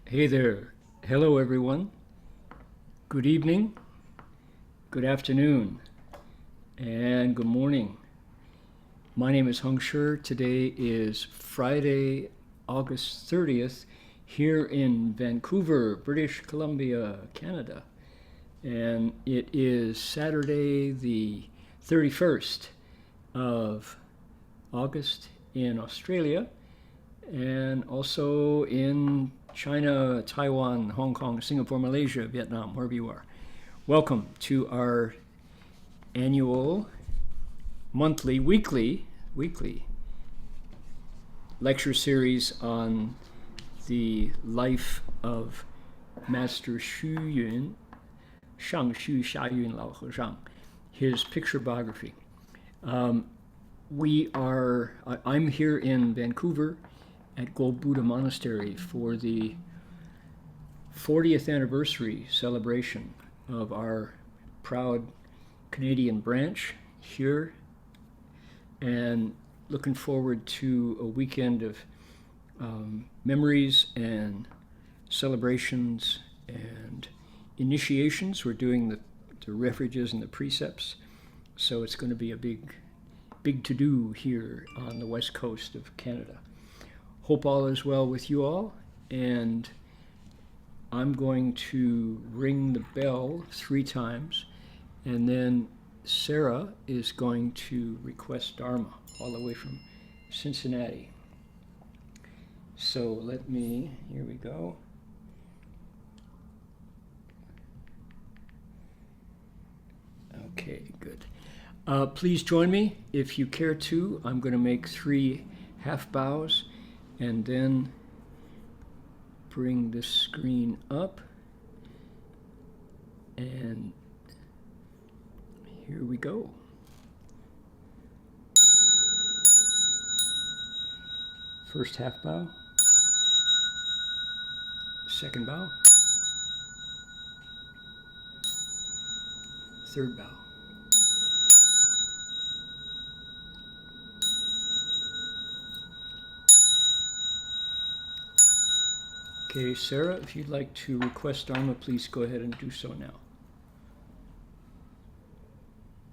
Hey there. Hello, everyone. Good evening, good afternoon, and good morning. My name is Heng. Today is Friday, August 30th, here in Vancouver, British Columbia, Canada. And it is Saturday, the 31st of August in Australia, and also in China, Taiwan, Hong Kong, Singapore, Malaysia, Vietnam, wherever you are. Welcome to our annual, monthly, weekly lecture series on the life of Master Xuyun, Shangxu Xiayun Lao Hezhang, his picture biography. I'm here in Vancouver at Gold Buddha Monastery for the 40th anniversary celebration of our proud Canadian branch here, and looking forward to a weekend of memories and celebrations and initiations. We're doing the refuges and the precepts, so it's going to be a big to-do here on the west coast of Canada. Hope all is well with you all, and I'm going to ring the bell 3 times, and then Sarah is going to request Dharma all the way from Cincinnati. So here we go. Okay, good. Please join me if you care to. I'm going to make 3 half bows and then bring the screen up. And here we go. First half bow. Second bow. Third bow. Okay, Sarah, if you'd like to request Dharma, please go ahead and do so now.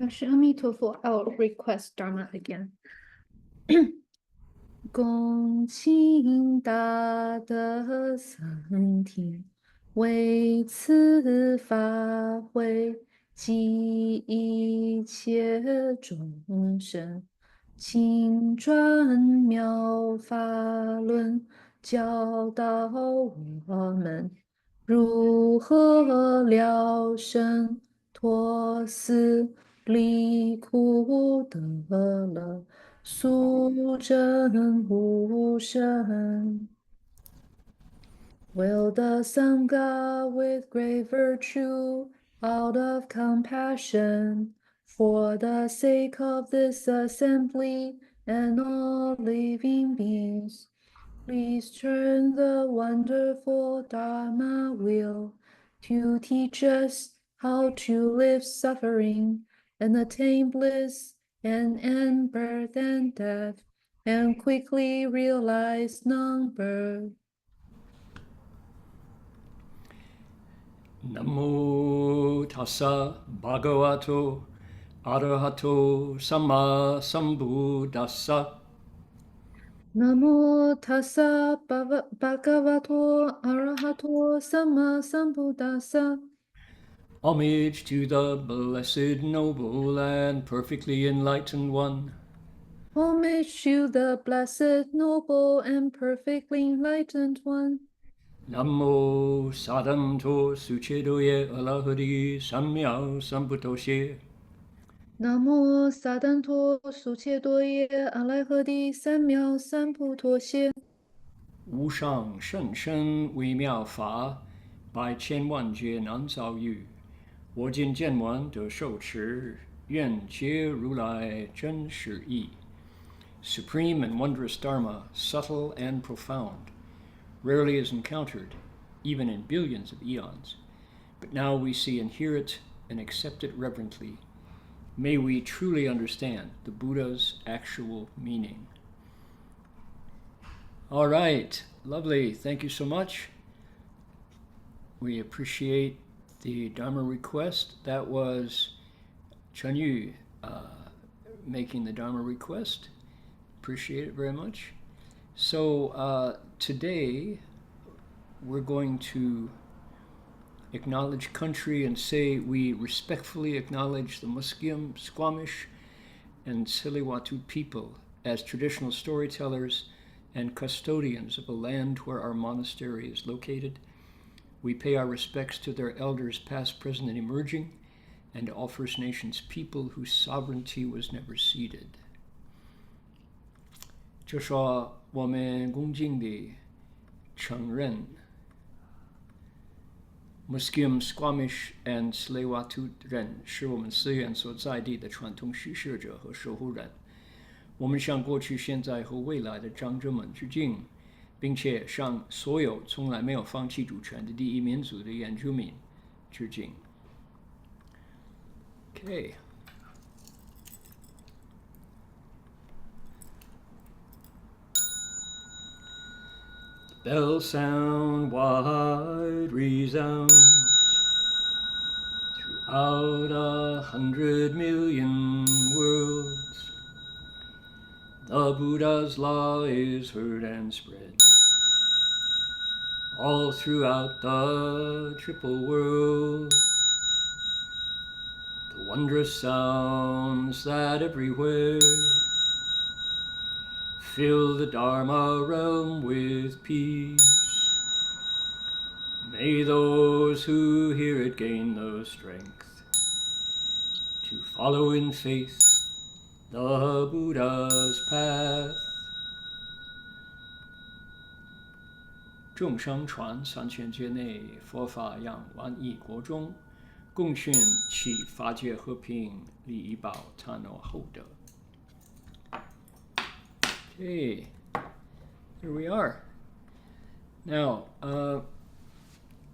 Amitofo, I'll request Dharma again. 恭请大德僧听，为此法会，济一切众生，请转妙法轮，教导我们如何了生脱死离苦得乐。速证无生。Will the Sangha with great virtue, out of compassion, for the sake of this assembly and all living beings, please turn the wonderful Dharma wheel to teach us how to live suffering and attain bliss and end birth and death, and quickly realize non-birth. Namo tassa bhagavato arahato samma sambuddhassa. Namo tassa bhagavato arahato samma sambuddhassa. Homage to the blessed, noble, and perfectly enlightened one. Homage to the blessed, noble, and perfectly enlightened one. Namo sadanto suchedoye alahadi samyao sambuddhoshe. Namo sadanto suchedoye alahadi samyao sambuddhoshe. 无上甚深微妙法，百千万劫难遭遇。我今见闻得受持，愿解如来真实义。Supreme and wondrous Dharma, subtle and profound, rarely is encountered, even in billions of eons. But now we see and hear it and accept it reverently. May we truly understand the Buddha's actual meaning. All right, lovely. Thank you so much. We appreciate the Dharma request. That was Chen Yu making the Dharma request. Appreciate it very much. So today we're going to acknowledge country and say we respectfully acknowledge the Musqueam, Squamish, and Tsleil-Waututh people as traditional storytellers and custodians of the land where our monastery is located. We pay our respects to their elders past, present, and emerging, and to all First Nations people whose sovereignty was never ceded. 就说我们恭敬地承认 Musqueam, Squamish, and Tsleil-Waututh 人是我们寺院所在地的传统叙事者和守护人。我们向过去、现在和未来的长者们致敬，并且向所有从来没有放弃主权的第一民族的原住民致敬。Okay. Bells sound wide, resound throughout 100 million worlds. The Buddha's law is heard and spread all throughout the triple world. The wondrous sounds that everywhere fill the Dharma realm with peace. May those who hear it gain the strength to follow in faith the Buddha's path. 众生传三千劫内，佛法扬万亿国中，共宣其法界和平，利益报贪恶厚德。Okay, here we are. Now,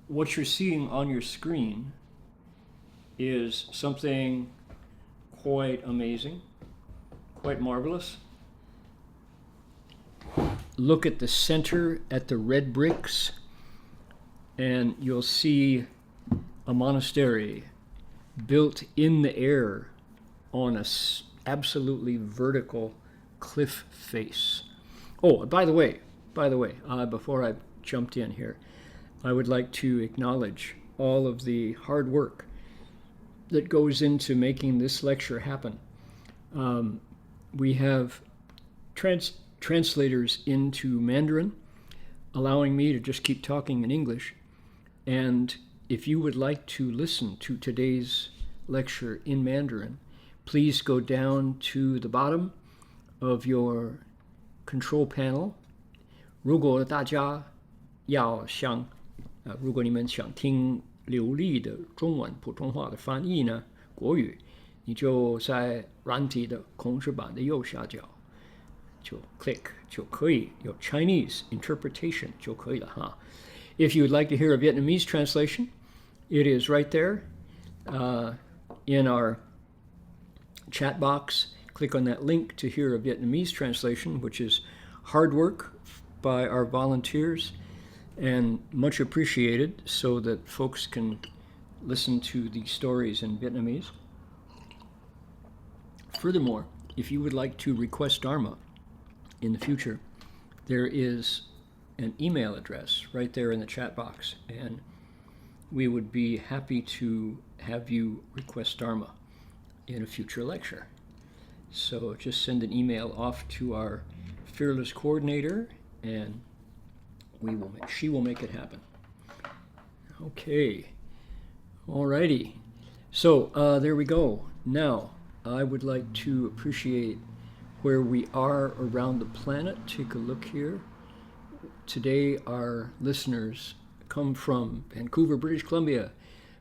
what you're seeing on your screen is something quite amazing, quite marvelous. Look at the center, at the red bricks, and you'll see a monastery built in the air on a absolutely vertical cliff face. Oh, by the way, before I jumped in here, I would like to acknowledge all of the hard work that goes into making this lecture happen. We have translators into Mandarin, allowing me to just keep talking in English. And if you would like to listen to today's lecture in Mandarin, please go down to the bottom of your control panel. 如果大家要想，如果你们想听流利的中文普通话的翻译呢，国语，你就在软体的控制板的右下角就 click 就可以，有 Chinese interpretation 就可以了哈。If you would like to hear a Vietnamese translation, it is right there in our chat box. Click on that link to hear a Vietnamese translation, which is hard work by our volunteers and much appreciated so that folks can listen to the stories in Vietnamese. Furthermore, if you would like to request Dharma in the future, there is an email address right there in the chat box, and we would be happy to have you request Dharma in a future lecture. So just send an email off to our fearless coordinator, and she will make it happen. Okay, alrighty. So there we go. Now I would like to appreciate where we are around the planet. Take a look here. Today our listeners come from Vancouver, British Columbia,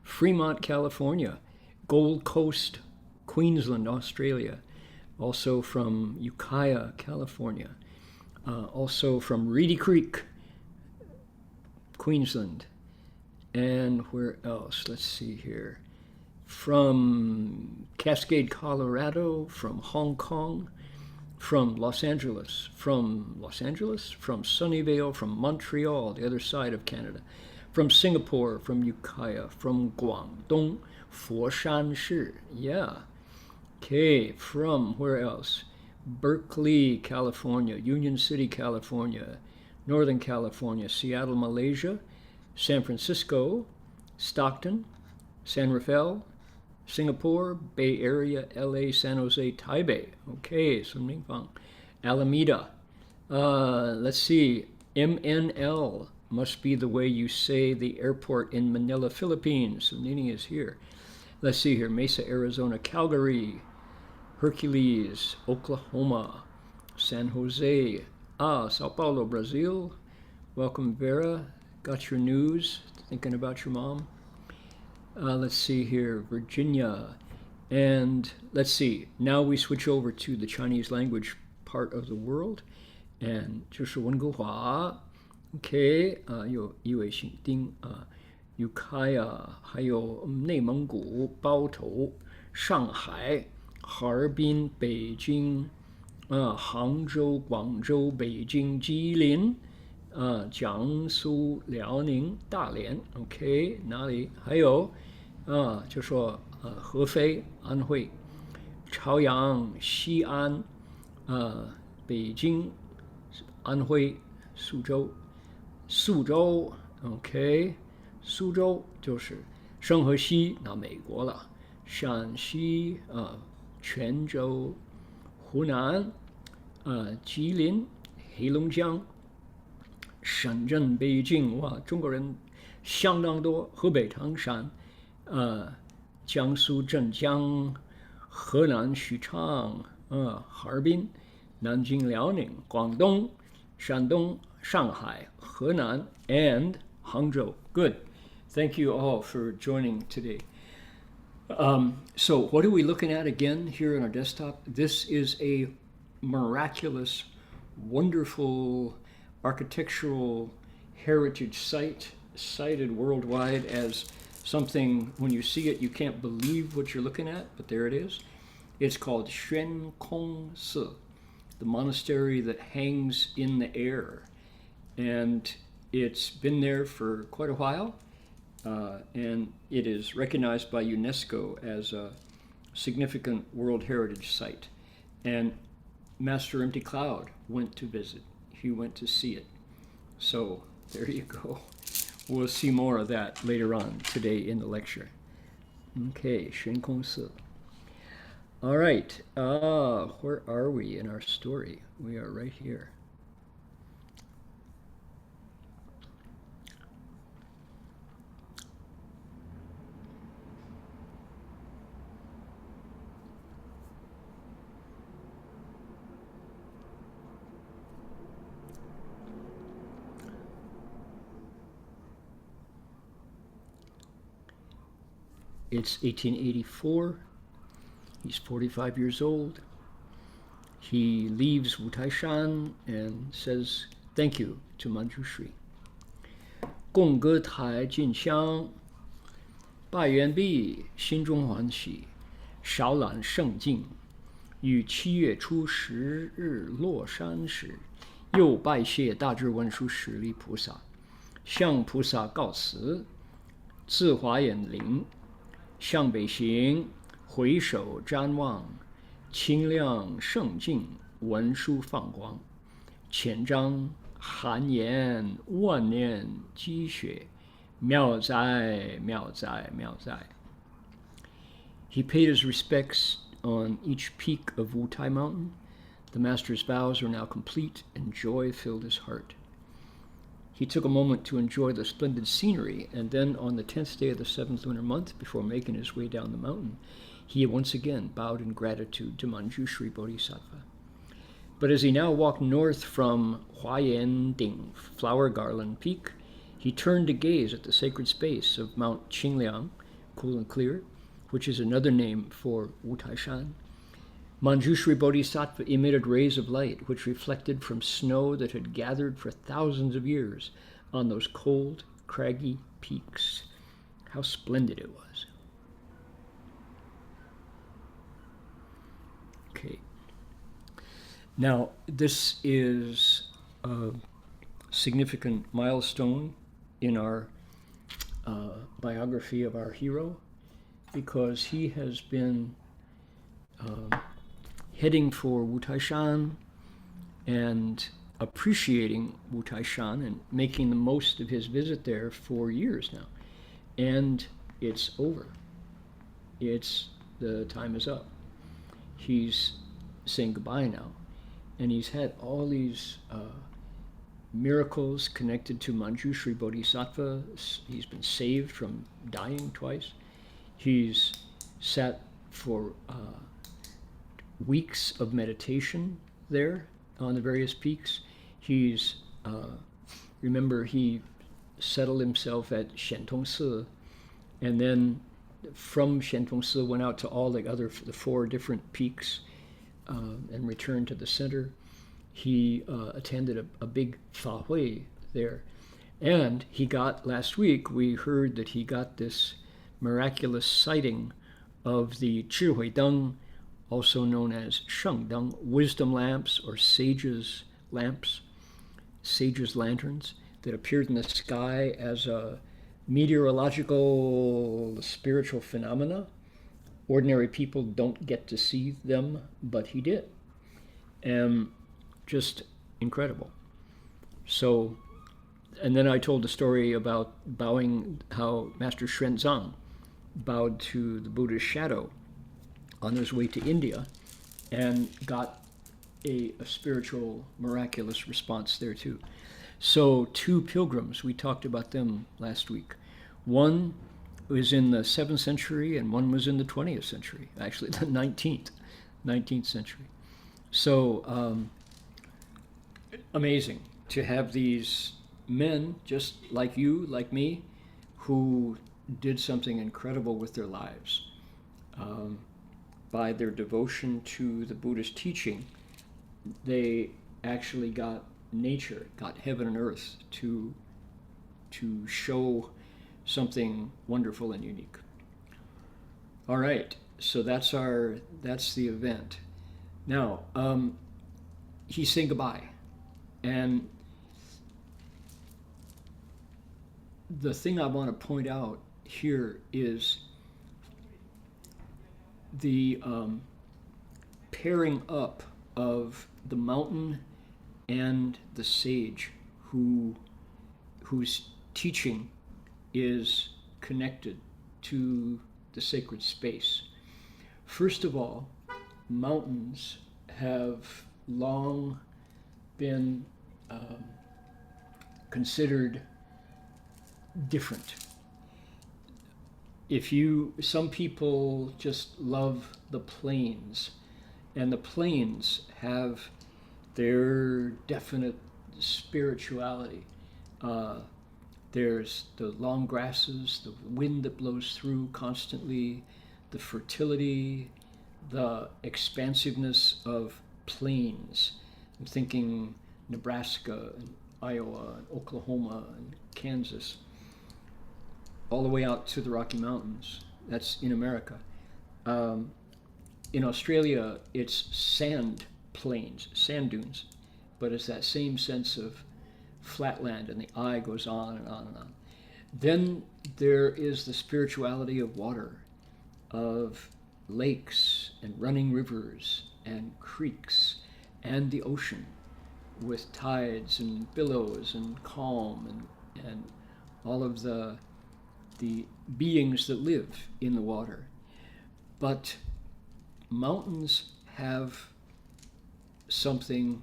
Fremont, California, Gold Coast, Queensland, Australia, also from Ukiah, California, also from Reedy Creek, Queensland, and where else? Let's see here. From Cascade, Colorado, from Hong Kong, from Los Angeles, from Sunnyvale, from Montreal, the other side of Canada, From Singapore, from Ukiah, from Guangdong, Foshan Shi. Yeah. Okay, from where else? Berkeley, California, Union City, California, Northern California, Seattle, Malaysia, San Francisco, Stockton, San Rafael, Singapore, Bay Area, LA, San Jose, Taipei. Okay, Sun Mingfang. Alameda. Let's see. MNL must be the way you say the airport in Manila, Philippines. So Nini is here. Let's see here. Mesa, Arizona, Calgary, Hercules, Oklahoma, San Jose, Sao Paulo, Brazil. Welcome, Vera. Got your news? Thinking about your mom? Let's see here, Virginia. And let's see, now we switch over to the Chinese language part of the world. And 就是温哥华 ，OK， 有一位姓丁Ukiah， 还有内蒙古包头、上海、哈尔滨、北京，杭州、广州、北京、吉林，江苏、辽宁、大连 ，OK， 哪里？还有就说合肥、安徽、朝阳、西安，北京、安徽、苏州，OK， 苏州就是圣河西，那美国了，陕西泉州、湖南吉林、黑龙江、深圳、北京，哇，中国人相当多，河北唐山，江苏镇江、河南许昌，哈尔滨、南京、辽宁、广东、山东、上海、河南 and Hangzhou. Good. Thank you all for joining today. So what are we looking at again here on our desktop? This is a miraculous, wonderful architectural heritage site, cited worldwide as something, when you see it, you can't believe what you're looking at, but there it is. It's called Xuan Kong Si, the monastery that hangs in the air. And it's been there for quite a while, and it is recognized by UNESCO as a significant World Heritage Site. And Master Empty Cloud went to visit. He went to see it. So there you go. We'll see more of that later on today in the lecture. Okay, Xuan Kong Si. All right, where are we in our story? We are right here. It's 1884. He's 45 years old. He leaves Wutaishan and says thank you to Manjushri. 共歌台进香，拜完毕，心中欢喜，少览圣境。于7月初10日落山时，又拜谢大智文殊师利菩萨，向菩萨告辞，自华严林，向北行，回首瞻望，清亮圣境，文殊放光，千章含言，万念积雪，妙哉妙哉妙哉。He paid his respects on each peak of Wutai Mountain. The master's vows are now complete, and joy filled his heart. He took a moment to enjoy the splendid scenery, and then on the 10th day of the 7th lunar month, before making his way down the mountain, he once again bowed in gratitude to Manjushri Bodhisattva. But as he now walked north from Huayan Ding, Flower Garland Peak, he turned to gaze at the sacred space of Mount Qingliang, cool and clear, which is another name for Wutaishan. Manjushri Bodhisattva emitted rays of light which reflected from snow that had gathered for thousands of years on those cold, craggy peaks. How splendid it was. Okay. Now, this is a significant milestone in our biography of our hero, because he has been heading for Wu Taishan and appreciating Wu Taishan and making the most of his visit there for years now. And it's over. The time is up. He's saying goodbye now. And he's had all these miracles connected to Manjushri Bodhisattva. He's been saved from dying twice. He's sat for weeks of meditation there on the various peaks. He's, remember, he settled himself at Shentongsi, and then from Shentongsi went out to all the 4 different peaks and returned to the center. He attended a big Fa Hui there. And he got, last week, we heard that he got this miraculous sighting of the Zhihui Deng, also known as Sheng Deng, wisdom lamps or sages' lamps, sages' lanterns, that appeared in the sky as a meteorological spiritual phenomena. Ordinary people don't get to see them, but he did. And just incredible. So, and then I told the story about bowing, how Master Xuanzang bowed to the Buddha's shadow on his way to India and got a spiritual, miraculous response there too. So 2 pilgrims, we talked about them last week. One was in the 7th century and one was in the 20th century, actually the 19th century. So amazing to have these men, just like you, like me, who did something incredible with their lives. By their devotion to the Buddhist teaching, they actually got nature, got heaven and earth to show something wonderful and unique. All right, so that's the event. Now, he's saying goodbye, and the thing I want to point out here is the pairing up of the mountain and the sage whose teaching is connected to the sacred space. First of all, mountains have long been considered different. Some people just love the plains, and the plains have their definite spirituality. There's the long grasses, the wind that blows through constantly, the fertility, the expansiveness of plains. I'm thinking Nebraska and Iowa and Oklahoma and Kansas, all the way out to the Rocky Mountains. That's in America. In Australia, it's sand plains, sand dunes, but it's that same sense of flatland, and the eye goes on and on and on. Then there is the spirituality of water, of lakes and running rivers and creeks, and the ocean with tides and billows and calm and all of the beings that live in the water. But mountains have something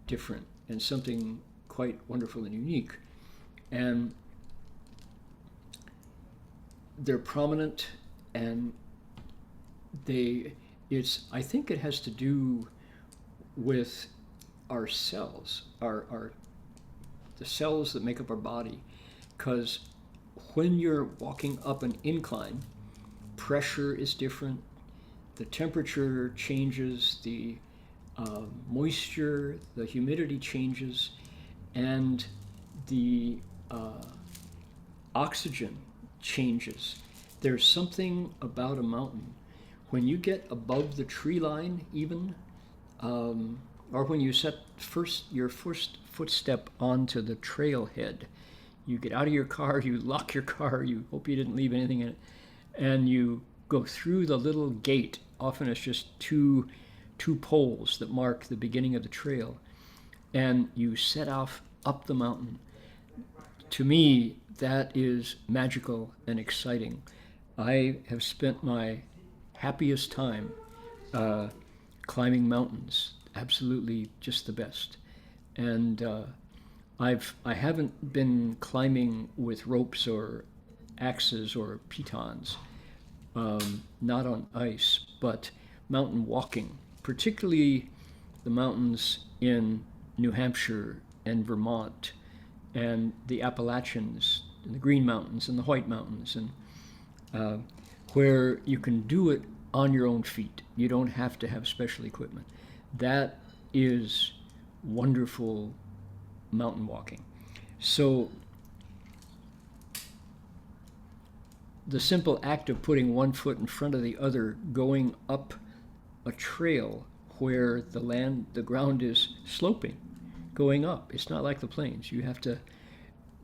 different and something quite wonderful and unique. And they're prominent, and I think it has to do with our cells, the cells that make up our body. Because when you're walking up an incline, pressure is different, the temperature changes, the moisture, the humidity changes, and the oxygen changes. There's something about a mountain. When you get above the tree line even, or when you set your first footstep onto the trailhead, You get out of your car, you lock your car, you hope you didn't leave anything in it, and you go through the little gate. Often it's just two poles that mark the beginning of the trail, and you set off up the mountain. To me, that is magical and exciting. I have spent my happiest time climbing mountains. Absolutely, just the best. And I haven't been climbing with ropes or axes or pitons, not on ice, but mountain walking, particularly the mountains in New Hampshire and Vermont and the Appalachians and the Green Mountains and the White Mountains, and where you can do it on your own feet. You don't have to have special equipment. That is wonderful mountain walking. So the simple act of putting one foot in front of the other, going up a trail where the ground is sloping, going up. It's not like the plains. You have to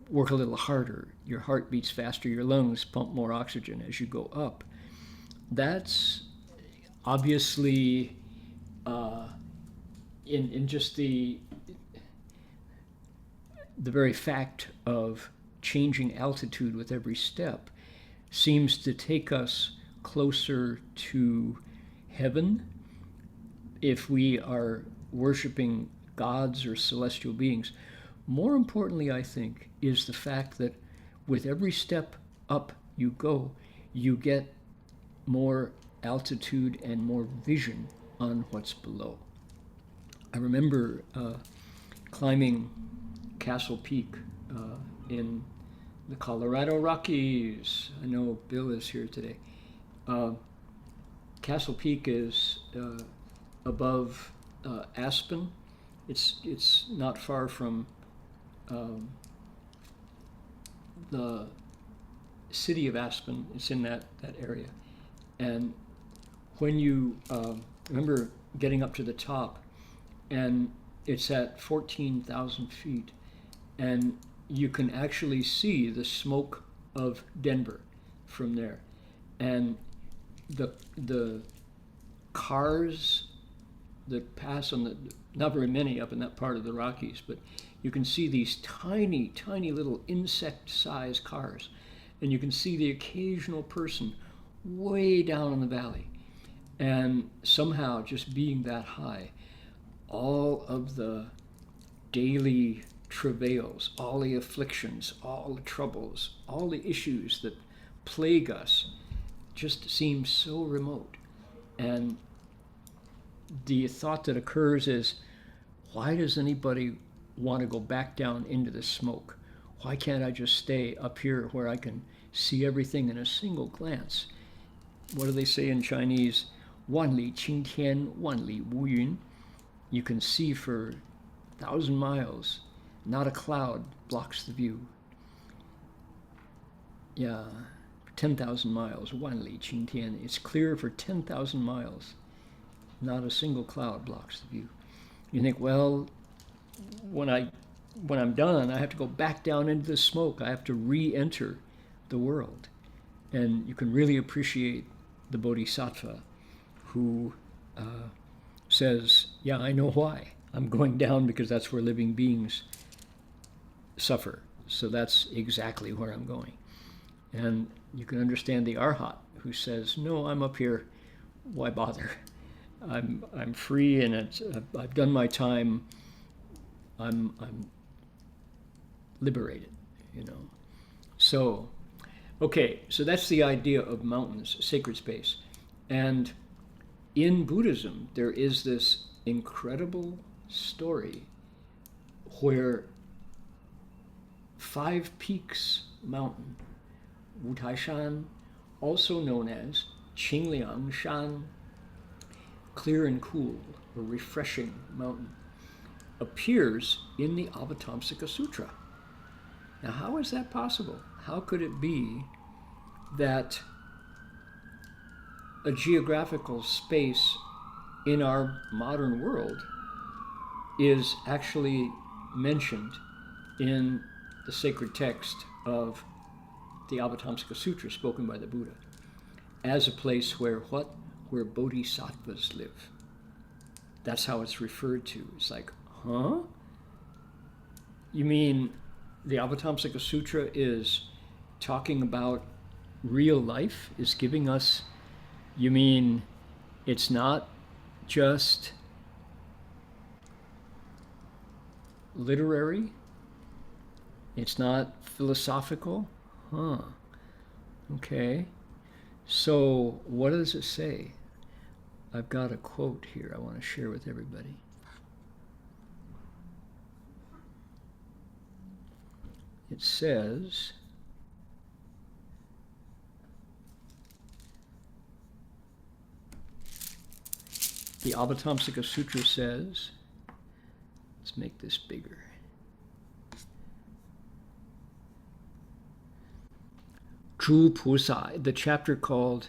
work a little harder. Your heart beats faster. Your lungs pump more oxygen as you go up. That's obviously in just the very fact of changing altitude with every step seems to take us closer to heaven if we are worshiping gods or celestial beings. More importantly, I think, is the fact that with every step up you go, you get more altitude and more vision on what's below. I remember climbing Castle Peak in the Colorado Rockies. I know Bill is here today. Castle Peak is above Aspen. It's not far from the city of Aspen. It's in that area. And when you remember getting up to the top, and it's at 14,000 feet, and you can actually see the smoke of Denver from there. And the cars that pass on not very many up in that part of the Rockies, but you can see these tiny, tiny little insect-sized cars. And you can see the occasional person way down in the valley. And somehow, just being that high, all of the daily travails, all the afflictions, all the troubles, all the issues that plague us just seem so remote. And the thought that occurs is, why does anybody want to go back down into the smoke? Why can't I just stay up here where I can see everything in a single glance? What do they say in Chinese? 万里青天,万里无云. You can see for 1,000 miles. Not a cloud blocks the view. Yeah, 10,000 miles, 万里青天. It's clear for 10,000 miles. Not a single cloud blocks the view. You think, well, when I'm done, I have to go back down into the smoke. I have to re-enter the world. And you can really appreciate the bodhisattva who says, yeah, I know why. I'm going down because that's where living beings suffer. So that's exactly where I'm going. And you can understand the arhat who says, no, I'm up here. Why bother? I'm free, and I've done my time. I'm liberated, you know. So, okay, so that's the idea of mountains, sacred space. And in Buddhism, there is this incredible story where Five Peaks Mountain, Wutaishan, also known as Qingliang Shan, clear and cool, or refreshing mountain, appears in the Avatamsaka Sutra. Now, how is that possible? How could it be that a geographical space in our modern world is actually mentioned in the the sacred text of the Avatamsaka Sutra spoken by the Buddha as a place where what? Where bodhisattvas live. That's how it's referred to. It's like, huh? You mean the Avatamsaka Sutra is talking about real life, is giving us, you mean it's not just literary? It's not philosophical? Huh. Okay. So what does it say? I've got a quote here I want to share with everybody. It says, the Avatamsaka Sutra says, let's make this bigger. Zhu Pusa, the chapter called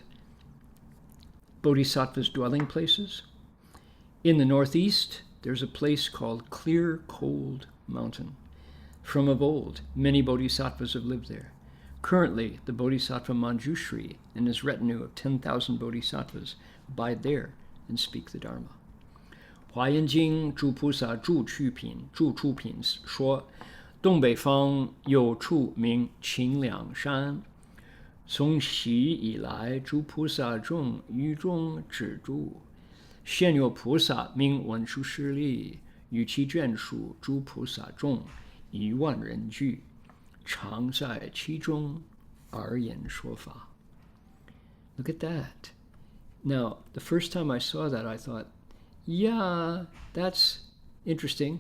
Bodhisattva's Dwelling Places. In the northeast, there's a place called Clear Cold Mountain. From of old, many bodhisattvas have lived there. Currently, the bodhisattva Manjushri and his retinue of 10,000 bodhisattvas abide there and speak the Dharma. 华严经诸菩萨住趣品住处品说，东北方有处名清凉山，从昔以来，诸菩萨众于中止住。现有菩萨名文殊师利，与其眷属诸菩萨众1万人聚，常在其中而言说法。Look at that. Now, the first time I saw that, I thought, yeah, that's interesting.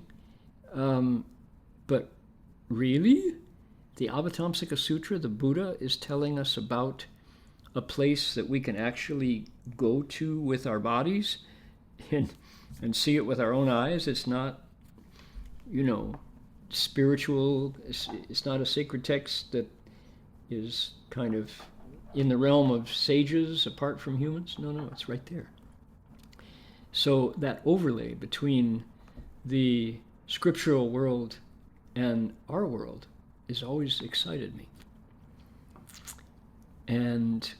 But really? The Avatamsaka Sutra, the Buddha, is telling us about a place that we can actually go to with our bodies and see it with our own eyes. It's not, spiritual. It's not a sacred text that is kind of in the realm of sages apart from humans. No, it's right there. So that overlay between the scriptural world and our world has always excited me. And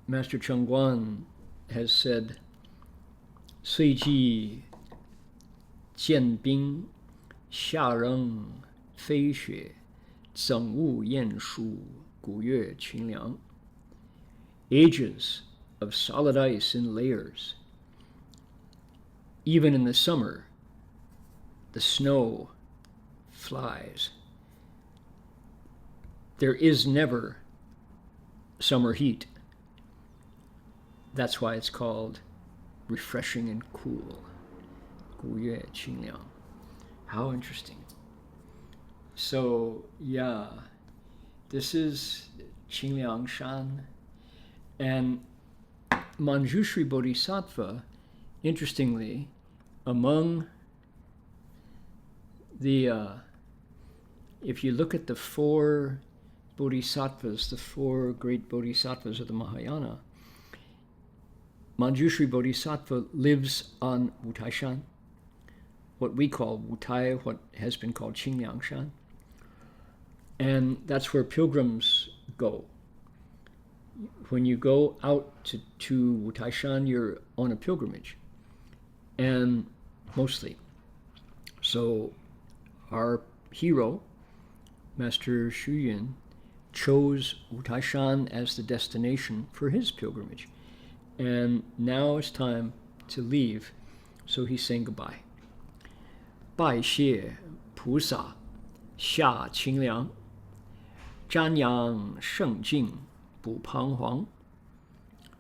Master Chengguan has said, 岁季见冰，夏扔飞雪，整雾雁舒，古月清凉. Ages of solid ice in layers. Even in the summer, the snow flies. There is never summer heat. That's why it's called refreshing and cool. 古月清凉. How interesting. So, yeah, this is Qingliang Shan. And Manjushri Bodhisattva, interestingly, among the, if you look at the four bodhisattvas, the four great bodhisattvas of the Mahayana, Manjushri Bodhisattva lives on Wutai Shan, what we call Wutai, what has been called Qingliang Shan. And that's where pilgrims go. When you go out to Wutai Shan, you're on a pilgrimage, and mostly. So our hero, Master Xuyun, chose Wutai Shan as the destination for his pilgrimage. And now it's time to leave, so he's saying goodbye. 拜谢菩萨下清凉，瞻仰圣境不彷徨，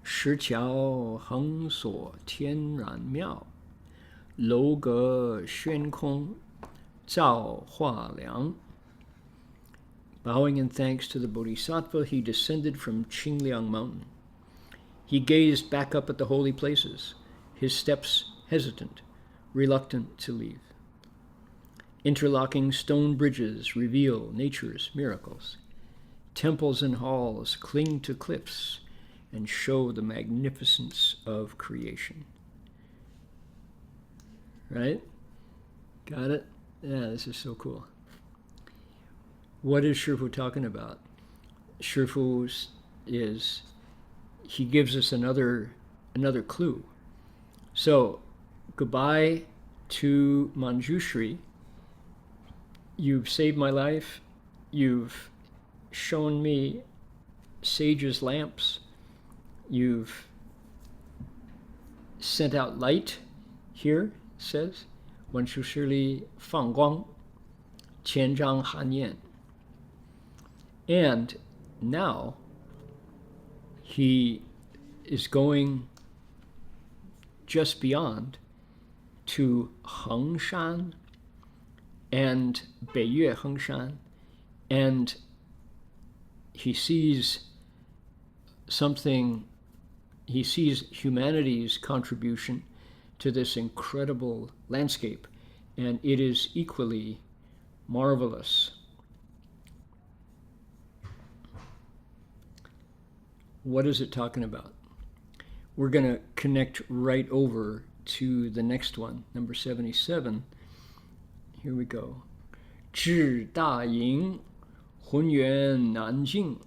石桥横锁天然妙，楼阁轩空照画梁. Bowing in thanks to the Bodhisattva, he descended from Qingliang Mountain. He gazed back up at the holy places, his steps hesitant, reluctant to leave. Interlocking stone bridges reveal nature's miracles. Temples and halls cling to cliffs and show the magnificence of creation. Right? Got it? Yeah, this is so cool. What is Shifu talking about? Shifu he gives us another clue. So, goodbye to Manjushri. You've saved my life. You've shown me sage's lamps. You've sent out light here, it says. 文殊师利放光，千丈寒焰. And now he is going just beyond to Hengshan and Beiyue Hengshan, and he sees something, he sees humanity's contribution to this incredible landscape, and it is equally marvelous. What is it talking about? We're going to connect right over to the next one, number 77. Here we go. 至大营，浑圆南境，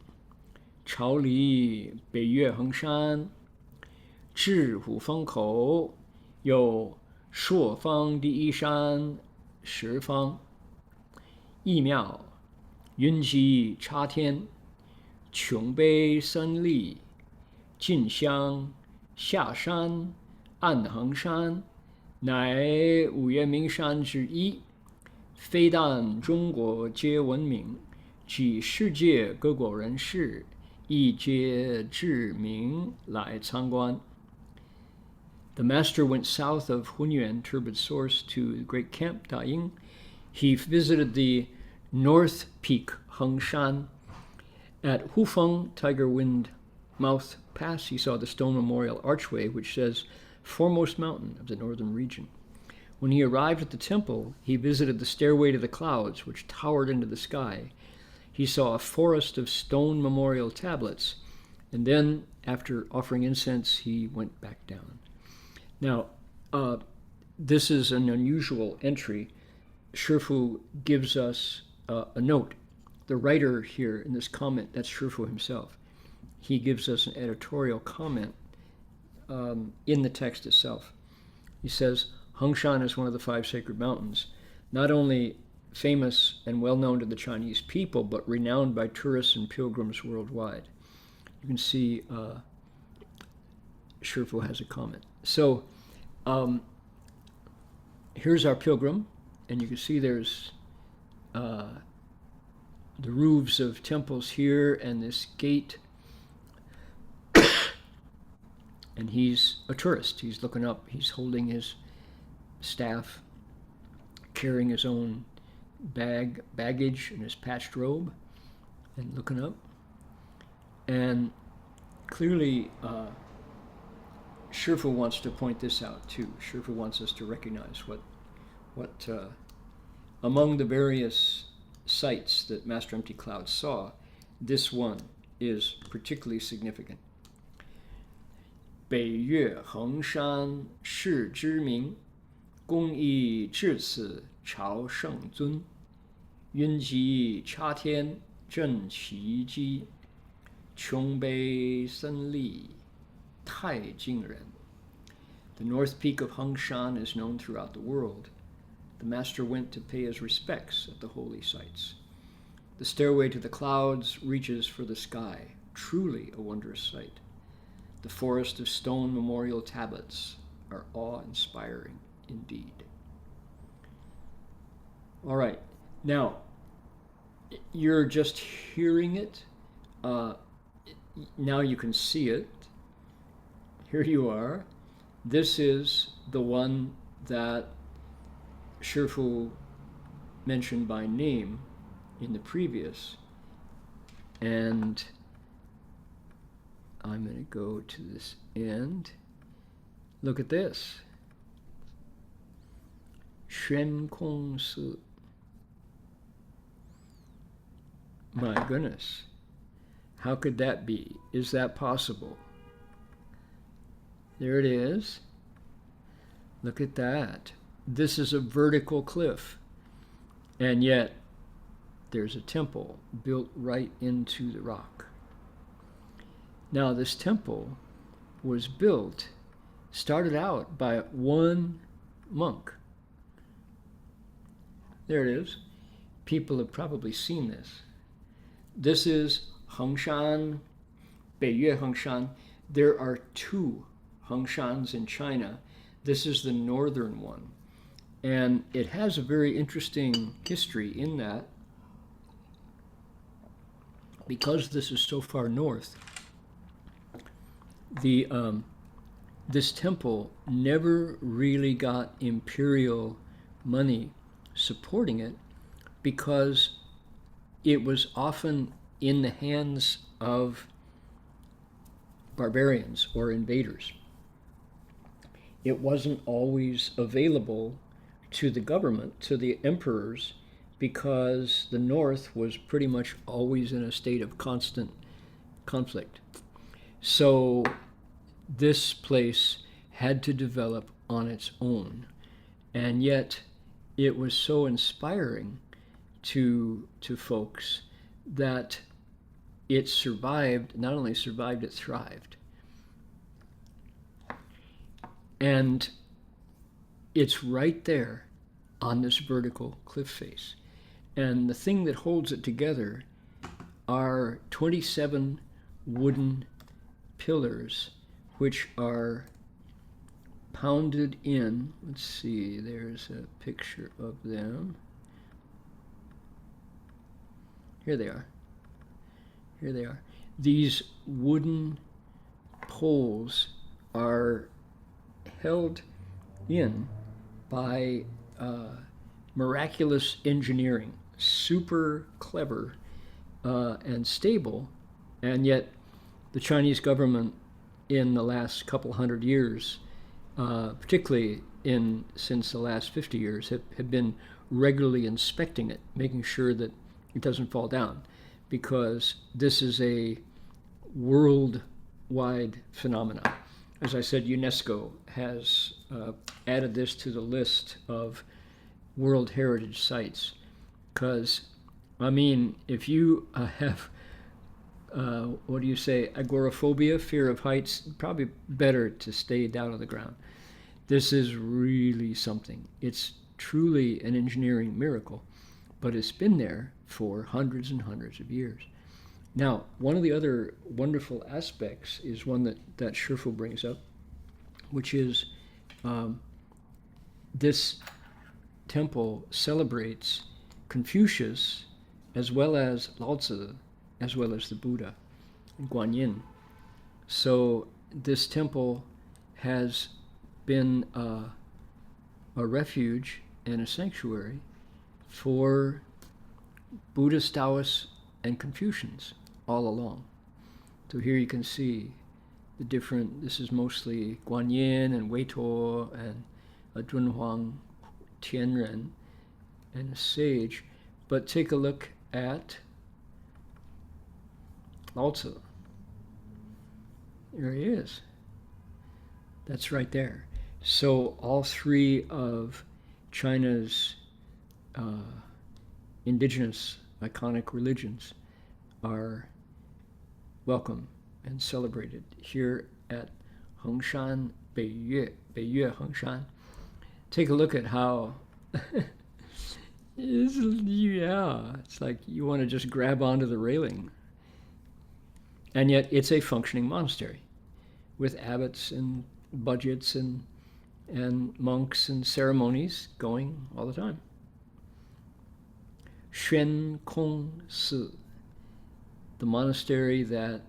朝离北岳衡山，至虎峰口，有朔方第一山，十方，异妙，云集插天，琼碑森立，进香下山，暗衡山，乃五岳名山之一。非但中国皆闻名，即世界各国人士亦皆知名来参观。The master went south of Hunyuan, turbid source, to the great camp Daying. He visited the north peak Hengshan. At Hufeng, Tiger Wind Mouth Pass, he saw the stone memorial archway which says, foremost mountain of the northern region. When he arrived at the temple, he visited the stairway to the clouds, which towered into the sky. He saw a forest of stone memorial tablets, and then, after offering incense, he went back down. Now, this is an unusual entry. Shifu gives us a note. The writer here in this comment, that's Shifu himself. He gives us an editorial comment in the text itself. He says, Hengshan is one of the 5 sacred mountains, not only famous and well known to the Chinese people, but renowned by tourists and pilgrims worldwide. You can see Shifu has a comment. So here's our pilgrim, and you can see there's the roofs of temples here and this gate. And he's a tourist. He's looking up. He's holding his staff, carrying his own baggage and his patched robe, and looking up. And clearly, Shifu wants to point this out too. Shifu wants us to recognize what among the various sights that Master Empty Cloud saw, this one is particularly significant. 北岳衡山世之名，公益至此朝圣尊，云集插天振奇迹，琼碑森立太惊人。The north peak of Hengshan is known throughout the world. The master went to pay his respects at the holy sites. The stairway to the clouds reaches for the sky, truly a wondrous sight. The forest of stone memorial tablets are awe-inspiring indeed. All right, now, you're just hearing it. Now you can see it. Here you are. This is the one that Shifu mentioned by name in the previous. And I'm going to go to this end. Look at this. Shen Kong Si. My goodness. How could that be? Is that possible? There it is. Look at that. This is a vertical cliff. And yet, there's a temple built right into the rock. Now, this temple was started out by one monk. There it is. People have probably seen this. This is Hengshan, Beiyue Hengshan. There are two Hengshans in China. This is the northern one. And it has a very interesting history in that, because this is so far north, this temple never really got imperial money supporting it, because it was often in the hands of barbarians or invaders. It wasn't always available to the government, to the emperors, because the north was pretty much always in a state of constant conflict. So this place had to develop on its own, and yet it was so inspiring to folks that it survived. Not only survived, it thrived. And it's right there on this vertical cliff face. And the thing that holds it together are 27 wooden pillars, which are pounded in. Let's see, there's a picture of them. Here they are. Here they are. These wooden poles are held in by miraculous engineering, super clever and stable, and yet the Chinese government in the last couple hundred years, particularly since the last 50 years, have been regularly inspecting it, making sure that it doesn't fall down, because this is a worldwide phenomenon. As I said, UNESCO has added this to the list of World Heritage Sites, because, I mean, if you have, what do you say, agoraphobia, fear of heights, probably better to stay down on the ground. This is really something. It's truly an engineering miracle, but it's been there for hundreds and hundreds of years. Now, one of the other wonderful aspects is one that Shifu brings up, which is this temple celebrates Confucius as well as Lao Tzu, as well as the Buddha, Guanyin. So this temple has been a refuge and a sanctuary for Buddhist, Taoists, and Confucians all along. So here you can see the different, this is mostly Guanyin and Weituo and a Dunhuang Tianren and a sage. But take a look at Lao Tzu. There he is. That's right there. So all three of China's indigenous iconic religions are welcome and celebrated here at Hengshan, Beiyue Hengshan. Take a look at how, it's like you want to just grab onto the railing. And yet it's a functioning monastery with abbots and budgets and monks and ceremonies going all the time. Xuan Kong Si, the monastery that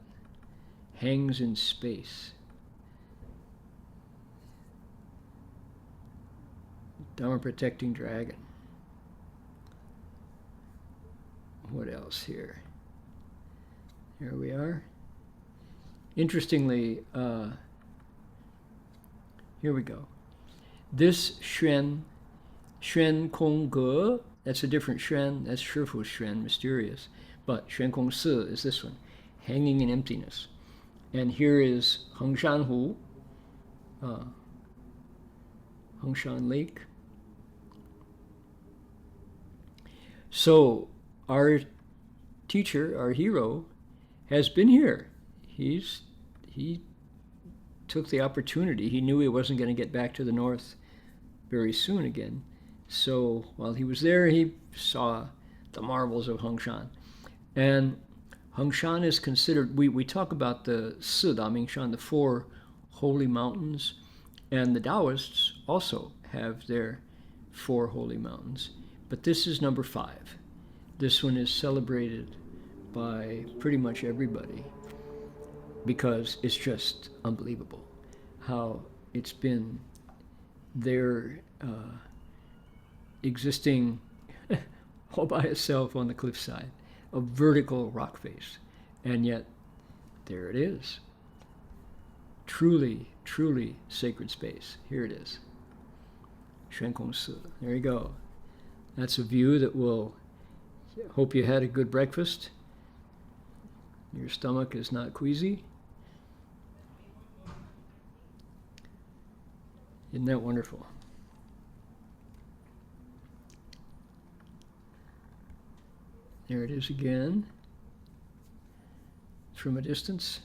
hangs in space. Dharma protecting dragon. What else here? Here we are. Interestingly, here we go. This Xuan Kong Ge, that's a different Xuan, that's Shifu's Xuan, mysterious. But Xuan Kong Si is this one, hanging in emptiness. And here is Hengshan Hu, Hengshan Lake. So our teacher, our hero, has been here. He took the opportunity. He knew he wasn't going to get back to the north very soon again. So while he was there, he saw the marvels of Hengshan. And Hengshan is considered, we talk about the Si Da Mingshan, the four holy mountains, and the Taoists also have their four holy mountains. But this is number 5. This one is celebrated by pretty much everybody because it's just unbelievable how it's been there existing all by itself on the cliffside, a vertical rock face. And yet, there it is. Truly, truly sacred space. Here it is. Shuankongsi. There you go. That's a view that will hope you had a good breakfast. Your stomach is not queasy. Isn't that wonderful? There it is again. From a distance.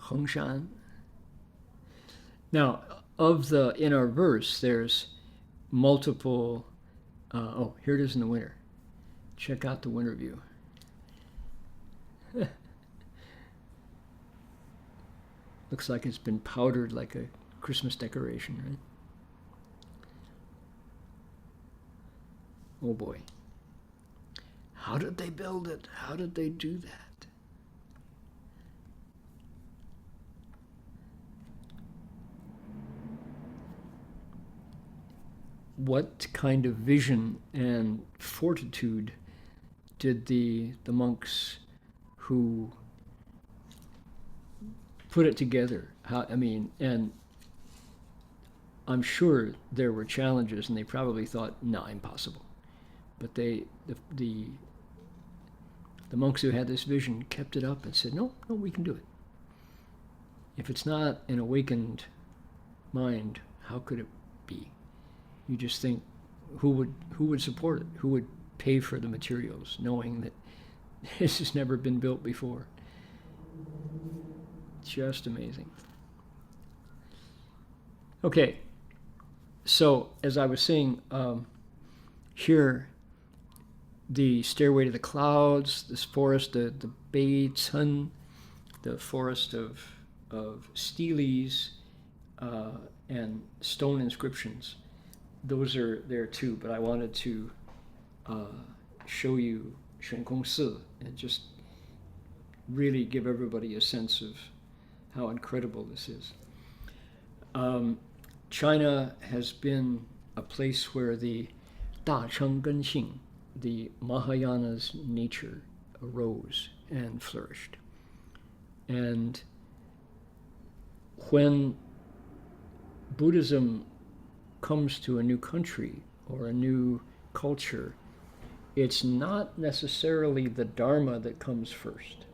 Hengshan. Now, in our verse, there's multiple. Here it is in the winter. Check out the winter view. Looks like it's been powdered like a Christmas decoration, right? Oh boy. How did they build it? How did they do that? What kind of vision and fortitude did the monks who put it together? And I'm sure there were challenges, and they probably thought, "No, impossible." But the monks who had this vision kept it up and said, "No, we can do it." If it's not an awakened mind, how could it be? You just think, who would support it? Who would pay for the materials, knowing that this has never been built before? Just amazing. Okay, so as I was saying, here, the stairway to the clouds, this forest, the Bei Cun, the forest of steles and stone inscriptions. Those are there too, but I wanted to show you Shuankongsi and just really give everybody a sense of how incredible this is. China has been a place where the Da Cheng Gen Xing, the Mahayana's nature, arose and flourished. And when Buddhism comes to a new country or a new culture, it's not necessarily the Dharma that comes first.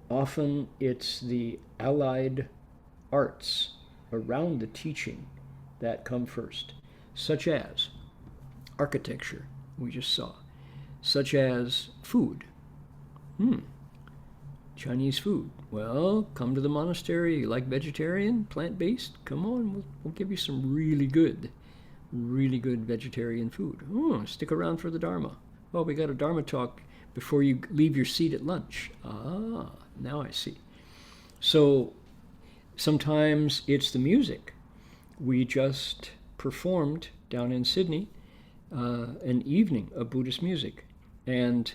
Often it's the allied arts around the teaching that come first, such as architecture, we just saw, such as food. Chinese food. Well, come to the monastery. You like vegetarian, plant-based? Come on, we'll give you some really good vegetarian food. Stick around for the Dharma. Well, we got a Dharma talk before you leave your seat at lunch. Now I see. So sometimes it's the music. We just performed down in Sydney an evening of Buddhist music, and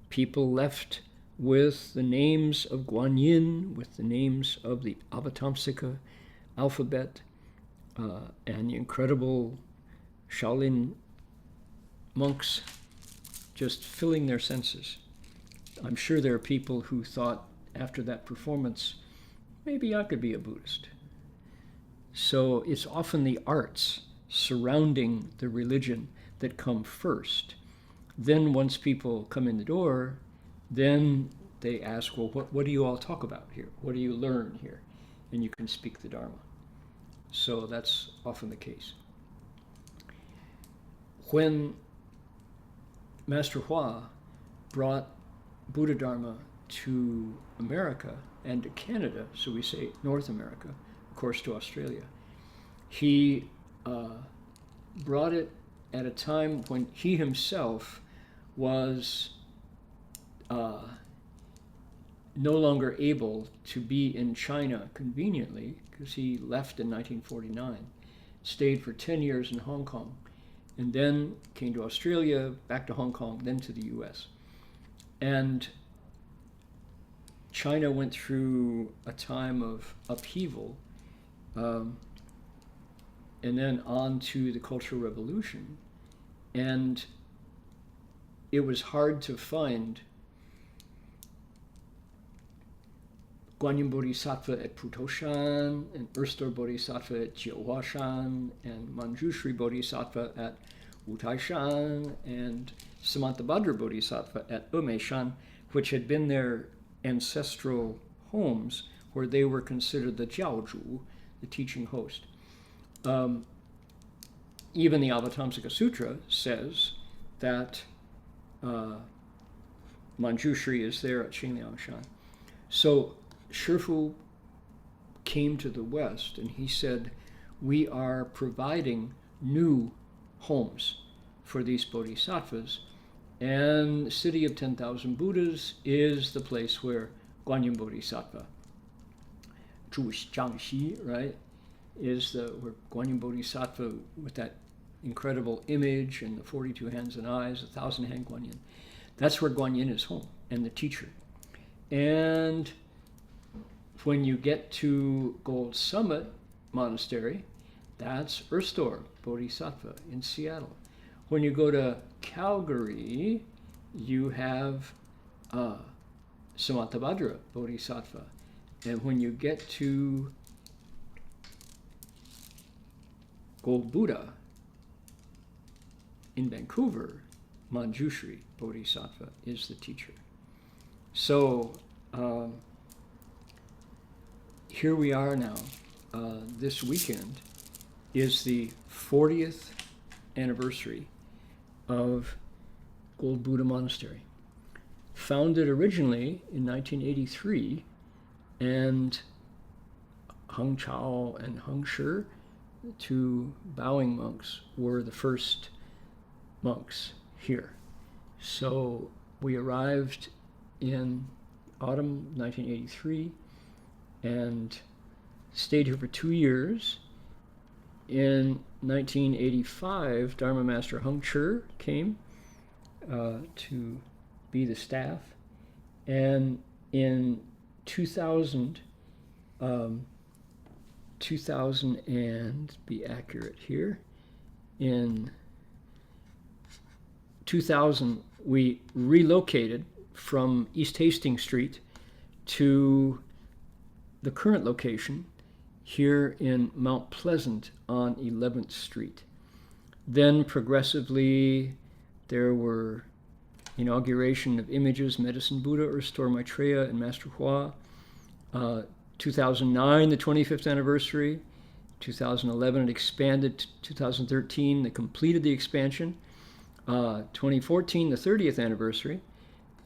people left with the names of Guanyin, with the names of the Avatamsika alphabet, and the incredible Shaolin monks just filling their senses. I'm sure there are people who thought after that performance, maybe I could be a Buddhist. So it's often the arts surrounding the religion that come first. Then once people come in the door, then they ask, well, what do you all talk about here? What do you learn here? And you can speak the Dharma. So that's often the case. When Master Hua brought Buddha Dharma to America and to Canada, so we say North America, of course to Australia. He brought it at a time when he himself was no longer able to be in China conveniently, because he left in 1949, stayed for 10 years in Hong Kong, and then came to Australia, back to Hong Kong, then to the US. And China went through a time of upheaval, and then on to the Cultural Revolution. And it was hard to find Guanyin Bodhisattva at Putoshan, and Erstor Bodhisattva at Jiahuashan, and Manjushri Bodhisattva at Wutaishan, and Samantabhadra Bodhisattva at Umeshan, which had been their ancestral homes where they were considered the Jiaozhu, the teaching host. Even the Avatamsaka Sutra says that Manjushri is there at Qingliangshan. So Shifu came to the West and he said, we are providing new homes for these bodhisattvas, and the city of 10,000 Buddhas is the place where Guanyin Bodhisattva, Zhu Jiangxi, right, is where Guanyin Bodhisattva with that incredible image and the 42 hands and eyes, 1,000 hand Guanyin. That's where Guanyin is home and the teacher. And when you get to Gold Summit Monastery, that's Erstor Bodhisattva in Seattle. When you go to Calgary, you have Samantabhadra Bodhisattva. And when you get to Gold Buddha in Vancouver, Manjushri Bodhisattva is the teacher. So here we are now. This weekend is the 40th anniversary of Gold Buddha Monastery. Founded originally in 1983, and Heng Chao and Heng Shi, two bowing monks, were the first monks here. So we arrived in autumn 1983 and stayed here for 2 years. In 1985, Dharma Master Heng Shi came to be the staff, and in 2000 and be accurate here, in 2000 we relocated from East Hastings Street to the current location here in Mount Pleasant on 11th Street. Then progressively there were inauguration of images, Medicine Buddha, Erstor Maitreya, and Master Hua. 2009, the 25th anniversary. 2011, it expanded. 2013, they completed the expansion. 2014, the 30th anniversary.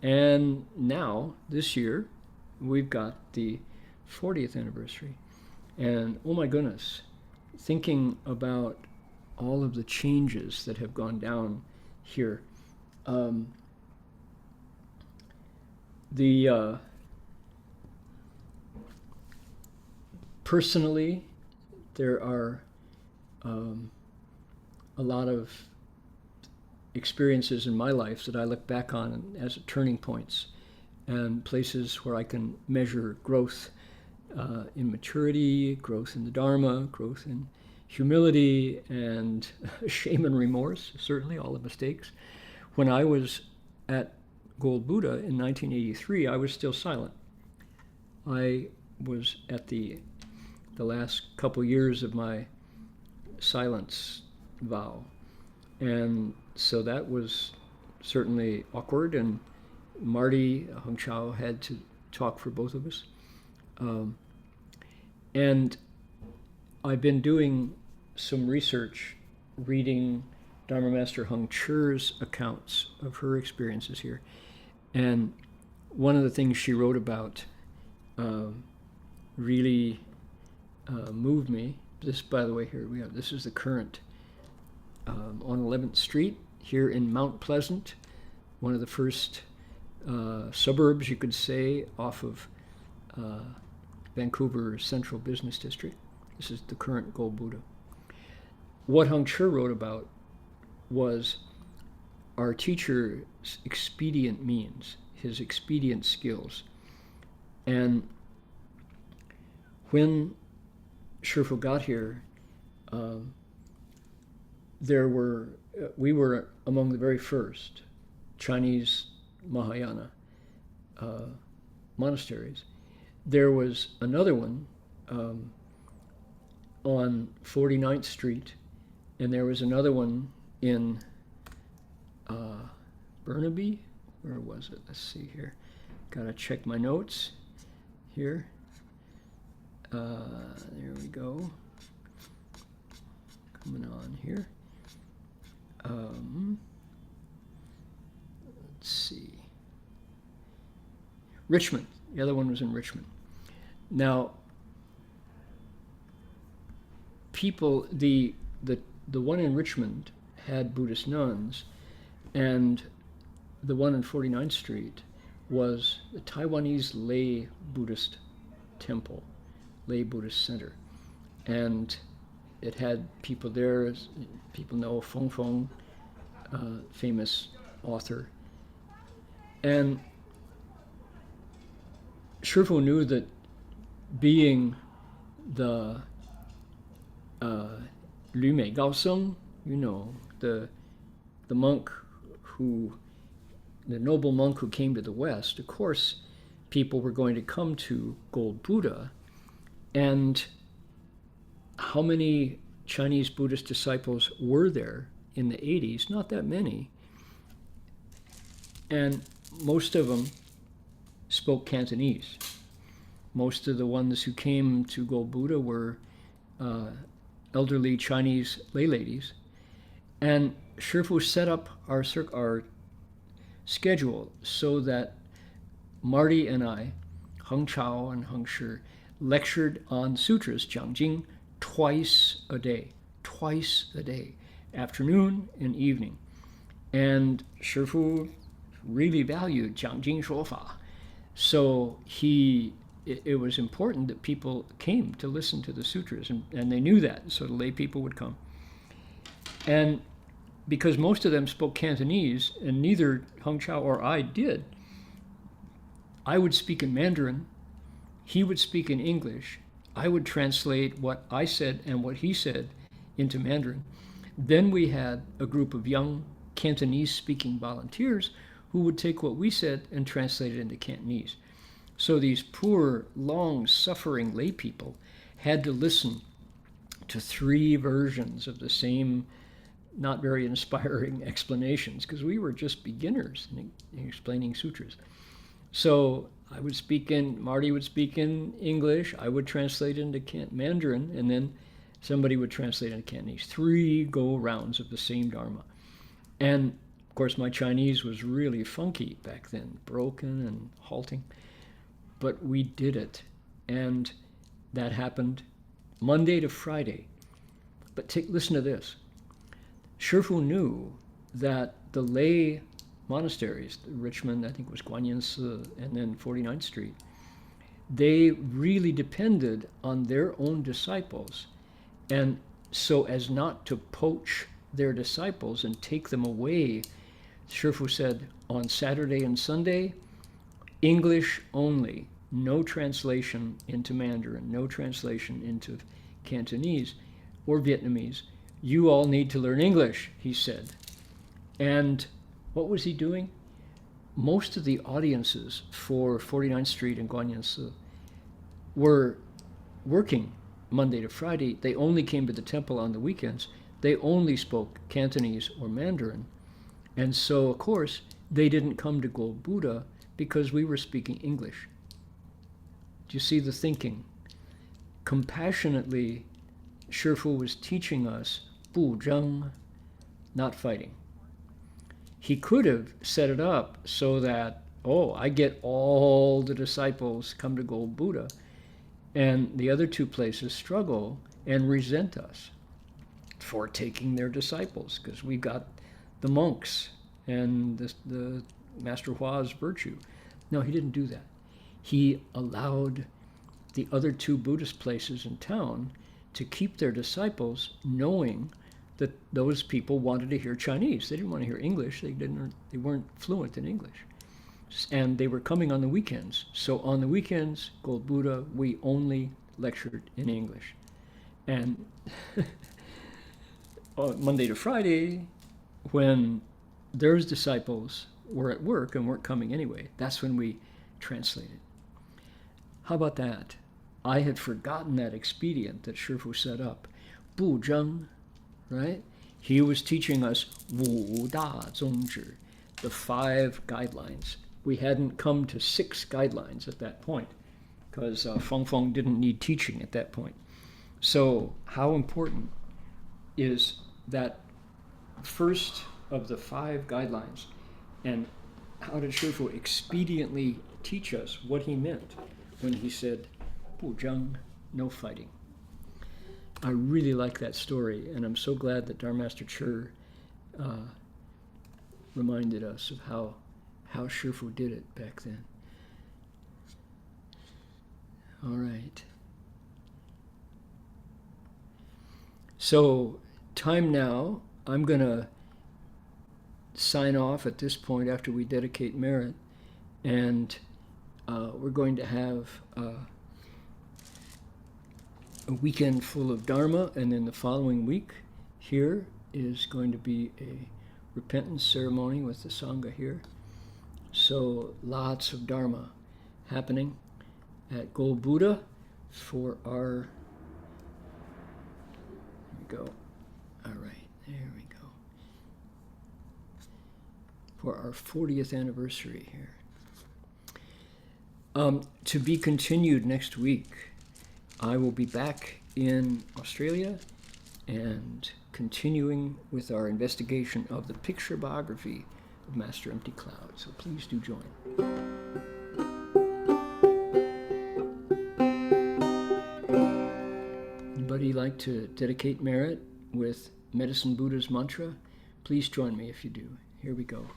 And now, this year, we've got the 40th anniversary. And oh my goodness, thinking about all of the changes that have gone down here. Personally, there are a lot of experiences in my life that I look back on as turning points and places where I can measure growth in maturity, growth in the Dharma, growth in humility, and shame and remorse, certainly all the mistakes. When I was at Gold Buddha in 1983, I was still silent. I was at the last couple years of my silence vow. And so that was certainly awkward, and Marty Heng Chao had to talk for both of us. And I've been doing some research, reading Dharma Master Heng Chur's accounts of her experiences here. And one of the things she wrote about really moved me. This, by the way, here we have, this is the current on 11th Street here in Mount Pleasant, one of the first suburbs, you could say, off of Vancouver Central Business District. This is the current Gold Buddha. What Heng Chur wrote about was our teacher's expedient means, his expedient skills. And when Shifu got here, we were among the very first Chinese Mahayana monasteries. There was another one on 49th Street, and there was another one in Burnaby. Where was it? Let's see here. Gotta check my notes here. There we go. Coming on here. Let's see. Richmond. The other one was in Richmond. Now, people, the one in Richmond had Buddhist nuns, and the one in 49th Street was the Taiwanese lay Buddhist temple, lay Buddhist center. And it had people there, people know Feng Feng, famous author. And Shifu knew that being the Lü Mei Gaoseng, the monk the noble monk who came to the West, of course, people were going to come to Gold Buddha. And how many Chinese Buddhist disciples were there in the 80s? Not that many. And most of them spoke Cantonese. Most of the ones who came to Gold Buddha were elderly Chinese lay ladies. And Shifu set up our schedule so that Marty and I, Heng Chao and Heng Shi, lectured on sutras, Jiangjing, twice a day, afternoon and evening. And Shifu really valued Jiangjing Shuofa. So it was important that people came to listen to the sutras, and they knew that, so the lay people would come. And because most of them spoke Cantonese, and neither Heng Chao or I did, I would speak in Mandarin, he would speak in English, I would translate what I said and what he said into Mandarin. Then we had a group of young Cantonese-speaking volunteers who would take what we said and translate it into Cantonese. So these poor, long-suffering lay people had to listen to 3 versions of the same not very inspiring explanations, because we were just beginners in explaining sutras. So I would speak Marty would speak in English, I would translate into Mandarin, and then somebody would translate into Cantonese. 3 go-rounds of the same Dharma. And of course my Chinese was really funky back then, broken and halting. But we did it, and that happened Monday to Friday. But listen to this. Shifu knew that the lay monasteries, Richmond, I think it was Guanyin Si, and then 49th Street, they really depended on their own disciples. And so as not to poach their disciples and take them away, Shifu said, on Saturday and Sunday, English only, no translation into Mandarin, no translation into Cantonese or Vietnamese. You all need to learn English, he said. And what was he doing? Most of the audiences for 49th Street and Guanyin Si were working Monday to Friday. They only came to the temple on the weekends. They only spoke Cantonese or Mandarin. And so, of course, they didn't come to Gold Buddha because we were speaking English. Do you see the thinking? Compassionately, Shifu was teaching us 不争, not fighting. He could have set it up so that, oh, I get all the disciples come to Gold Buddha, and the other two places struggle and resent us for taking their disciples, because we've got the monks and the Master Hua's virtue. No, he didn't do that. He allowed the other two Buddhist places in town to keep their disciples, knowing that those people wanted to hear Chinese. They didn't want to hear English. They weren't fluent in English. And they were coming on the weekends. So on the weekends, Gold Buddha, we only lectured in English. And Monday to Friday, when their disciples were at work and weren't coming anyway, that's when we translated. How about that? I had forgotten that expedient that Shifu set up. Bu zheng, right? He was teaching us Wu Da Zongzhi, the 5 guidelines. We hadn't come to 6 guidelines at that point, because Feng Feng didn't need teaching at that point. So how important is that first of the 5 guidelines, and how did Shifu expediently teach us what he meant when he said, Bu zheng, no fighting? I really like that story, and I'm so glad that Dharma Master Chur reminded us of how Shifu did it back then. All right. So, time now. I'm going to sign off at this point after we dedicate merit, and we're going to have a weekend full of Dharma, and then the following week here is going to be a repentance ceremony with the Sangha here. So lots of Dharma happening at Gold Buddha for our, there we go, all right, there we go, for our 40th anniversary here. To be continued next week. I will be back in Australia and continuing with our investigation of the picture biography of Master Empty Cloud. So please do join. Anybody like to dedicate merit with Medicine Buddha's mantra? Please join me if you do. Here we go.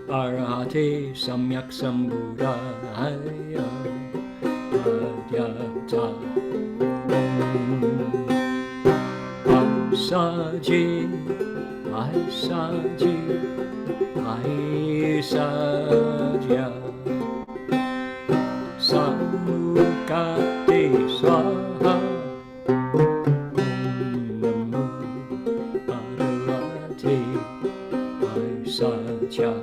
Arahate samyak sambuddhaya adhyata aisaji aisaji aisajya samukate swaha namo arahate aisajya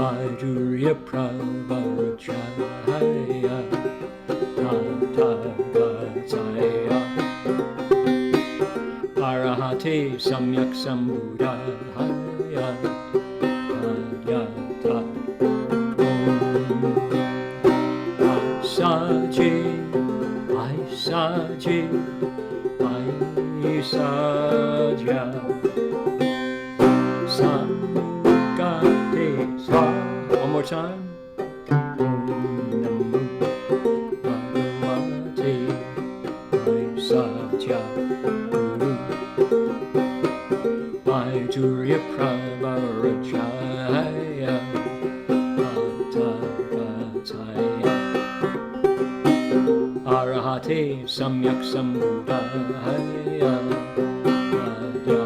Vajurya Pravarajaya Tathagataya Arahate Samyak Sambuddhaya Adhyata Aisaje Aisaje Aisajya One more time. Namo Bhagavate Vaisatya Guru Vajurya Pravarajaya Tathāgataya Arahate Samyak Sambuddhaya Adhyata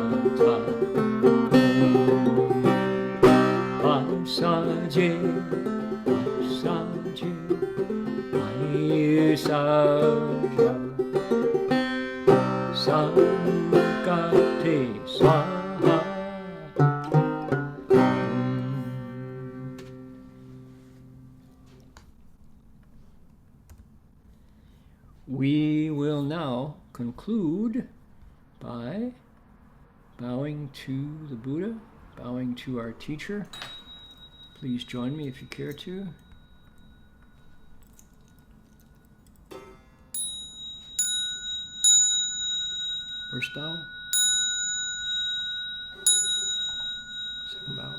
Aisaje, aisaje, aisajya, samukate swaha. We will now conclude by bowing to the Buddha, bowing to our teacher. Please join me if you care to. First bow. Second bow.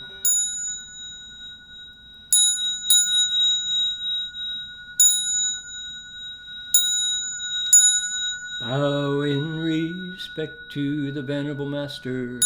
Bow in respect to the Venerable Master.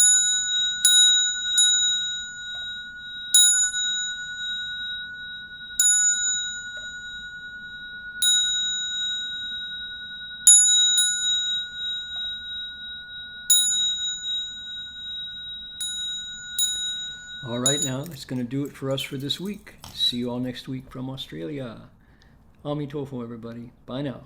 All right, now that's going to do it for us for this week. See you all next week from Australia. Amitofo, everybody. Bye now.